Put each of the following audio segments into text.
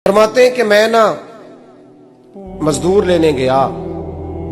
فرماتے ہیں کہ میں مزدور لینے گیا،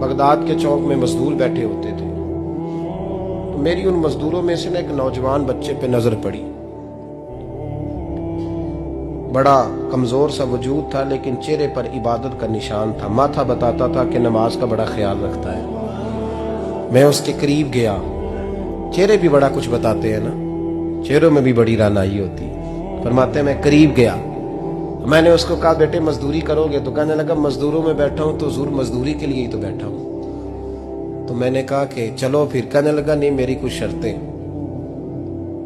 بغداد کے چوک میں مزدور بیٹھے ہوتے تھے، تو میری ان مزدوروں میں سے ایک نوجوان بچے پہ نظر پڑی۔ بڑا کمزور سا وجود تھا لیکن چہرے پر عبادت کا نشان تھا، ماتھا بتاتا تھا کہ نماز کا بڑا خیال رکھتا ہے۔ میں اس کے قریب گیا، چہرے بھی بڑا کچھ بتاتے ہیں نا، چہروں میں بھی بڑی رانائی ہوتی ہے۔ فرماتے ہیں میں قریب گیا، میں نے اس کو کہا بیٹے مزدوری کرو گے؟ تو کہنے لگا مزدوروں میں بیٹھا ہوں تو حضور مزدوری کے لیے ہی تو بیٹھا ہوں۔ تو میں نے کہا کہ چلو پھر۔ کہنے لگا نہیں میری کچھ شرطیں۔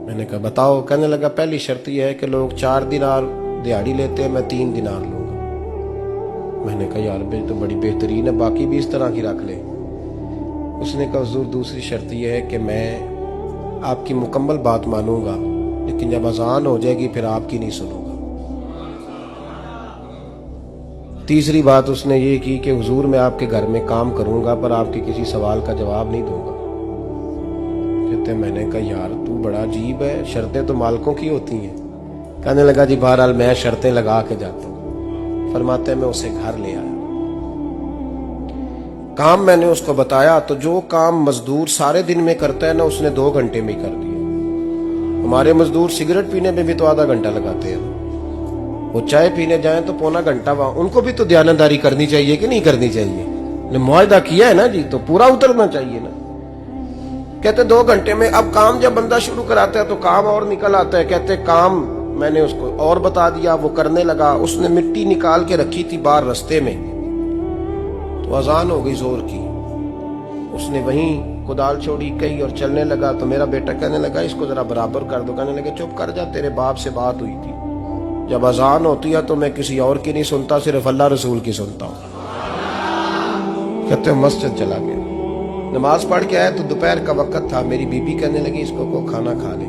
میں نے کہا بتاؤ؟ کہنے لگا پہلی شرط یہ ہے کہ لوگ 4 دینار دیہاڑی لیتے ہیں، میں 3 دینار لوں گا۔ میں نے کہا یار بھائی تو بڑی بہترین ہے، باقی بھی اس طرح کی رکھ لے۔ اس نے کہا حضور دوسری شرط یہ ہے کہ میں آپ کی مکمل بات مانوں گا لیکن جب اذان ہو جائے گی پھر آپ کی نہیں سنوں گا۔ تیسری بات اس نے یہ کی کہ حضور میں آپ کے گھر میں کام کروں گا پر آپ کے کسی سوال کا جواب نہیں دوں گا۔ کہتے میں نے کہا یار تو بڑا عجیب ہے، شرطیں تو مالکوں کی ہوتی ہیں۔ کہنے لگا جی بہرحال میں شرطیں لگا کے جاتا ہوں۔ فرماتے ہیں میں اسے گھر لے آیا، کام میں نے اس کو بتایا تو جو کام مزدور سارے دن میں کرتا ہے نا اس نے 2 گھنٹے میں کر دیا۔ ہمارے مزدور سگریٹ پینے میں بھی تو آدھا گھنٹہ لگاتے ہیں، وہ چائے پینے جائیں تو پونا گھنٹہ وہاں۔ ان کو بھی تو دیانتداری کرنی چاہیے کہ نہیں کرنی چاہیے؟ نے معاہدہ کیا ہے نا جی تو پورا اترنا چاہیے نا۔ کہتے 2 گھنٹے میں۔ اب کام جب بندہ شروع کراتا ہے تو کام اور نکل آتا ہے۔ کہتے کام میں نے اس کو اور بتا دیا، وہ کرنے لگا۔ اس نے مٹی نکال کے رکھی تھی باہر رستے میں، تو اذان ہو گئی زور کی، اس نے وہیں کدال چھوڑی کہی اور چلنے لگا۔ تو میرا بیٹا کہنے لگا اس کو ذرا برابر کر دو۔ کہنے لگا چپ کر جا، تیرے باپ سے بات ہوئی تھی، جب اذان ہوتی ہے تو میں کسی اور کی نہیں سنتا، صرف اللہ رسول کی سنتا ہوں۔ کہتے ہیں مسجد چلا گیا، نماز پڑھ کے آیا تو دوپہر کا وقت تھا۔ میری بیوی کہنے لگی اس کو کھانا کھا لے۔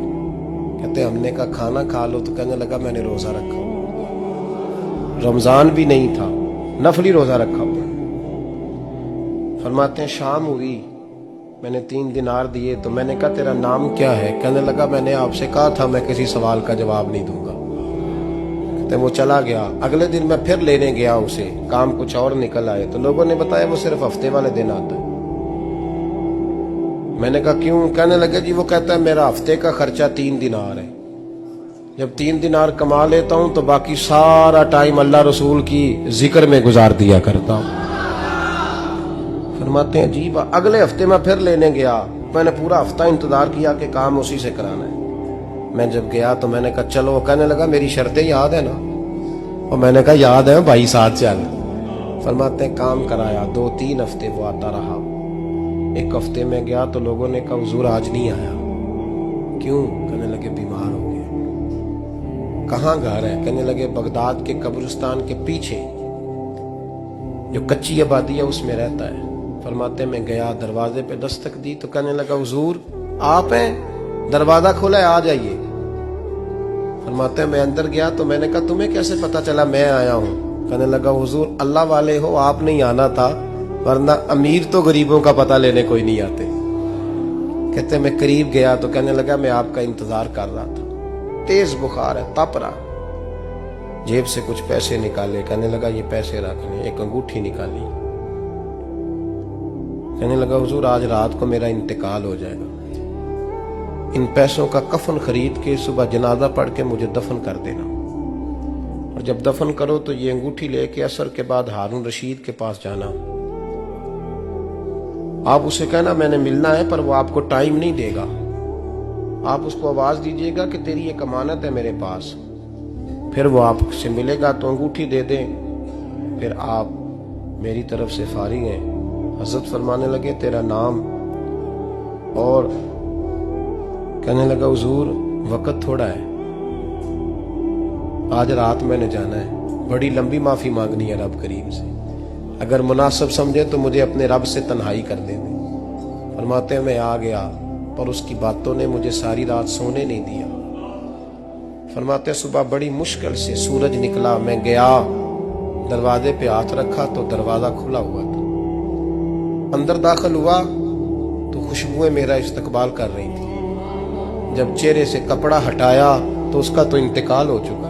کہتے ہم نے کہا کھانا کھا لو، تو کہنے لگا میں نے روزہ رکھا ہوا، رمضان بھی نہیں تھا، نفلی روزہ رکھا ہوا۔ فرماتے ہیں شام ہوئی، میں نے 3 دینار دیے تو میں نے کہا تیرا نام کیا ہے؟ کہنے لگا میں نے آپ سے کہا تھا میں کسی سوال کا جواب نہیں دوں گا۔ وہ چلا گیا۔ اگلے دن میں پھر لینے گیا اسے، کام کچھ اور نکل آئے تو لوگوں نے بتایا وہ صرف ہفتے والے دن آتا ہے۔ میں نے کہا کیوں؟ کہنے لگے جی وہ کہتا ہے میرا ہفتے کا خرچہ 3 دینار ہے، جب 3 دینار کما لیتا ہوں تو باقی سارا ٹائم اللہ رسول کی ذکر میں گزار دیا کرتا ہوں۔ فرماتے ہیں عجیب۔ اگلے ہفتے میں پھر لینے گیا، میں نے پورا ہفتہ انتظار کیا کہ کام اسی سے کرانا ہے۔ میں جب گیا تو میں نے کہا چلو، کہنے لگا میری شرطیں یاد ہے نا؟ اور میں نے کہا یاد ہے بھائی ساتھ چل۔ فرماتے ہیں کام کرایا، 2-3 ہفتے وہ آتا رہا۔ ایک ہفتے میں گیا تو لوگوں نے کہا حضور آج نہیں آیا، کیوں؟ کہنے لگے بیمار ہو گئے۔ کہاں گھر ہے؟ کہنے لگے بغداد کے قبرستان کے پیچھے جو کچی آبادی ہے اس میں رہتا ہے۔ فرماتے میں گیا، دروازے پہ دستک دی تو کہنے لگا حضور آپ ہیں؟ دروازہ کھولا ہے، آ جائیے۔ فرماتے ہیں میں اندر گیا تو میں نے کہا تمہیں کیسے پتا چلا میں آیا ہوں؟ کہنے لگا حضور اللہ والے ہو، آپ نہیں آنا تھا، ورنہ امیر تو غریبوں کا پتہ لینے کوئی نہیں آتے۔ کہتے میں قریب گیا تو کہنے لگا میں آپ کا انتظار کر رہا تھا، تیز بخار ہے، تپ رہا۔ جیب سے کچھ پیسے نکالے، کہنے لگا یہ پیسے رکھ لیں۔ ایک انگوٹھی نکالی، کہنے لگا حضور آج رات کو میرا انتقال ہو جائے گا، ان پیسوں کا کفن خرید کے صبح جنازہ پڑھ کے مجھے دفن کر دینا، اور جب دفن کرو تو یہ انگوٹھی لے کے عصر کے بعد ہارون رشید کے پاس جانا، آپ اسے کہنا میں نے ملنا ہے پر وہ آپ کو ٹائم نہیں دے گا، آپ اس کو آواز دیجئے گا کہ تیری ایک امانت ہے میرے پاس، پھر وہ آپ سے ملے گا تو انگوٹھی دے دیں، پھر آپ میری طرف سے فارغ ہیں۔ حضرت فرمانے لگے تیرا نام؟ اور کہنے لگا حضور وقت تھوڑا ہے، آج رات میں نے جانا ہے، بڑی لمبی معافی مانگنی ہے رب کریم سے، اگر مناسب سمجھے تو مجھے اپنے رب سے تنہائی کر دے دیں۔ فرماتے ہیں میں آ گیا پر اس کی باتوں نے مجھے ساری رات سونے نہیں دیا۔ فرماتے ہیں صبح بڑی مشکل سے سورج نکلا، میں گیا دروازے پہ ہاتھ رکھا تو دروازہ کھلا ہوا تھا، اندر داخل ہوا تو خوشبوئیں میرا استقبال کر رہی تھی، جب چہرے سے کپڑا ہٹایا تو اس کا تو انتقال ہو چکا۔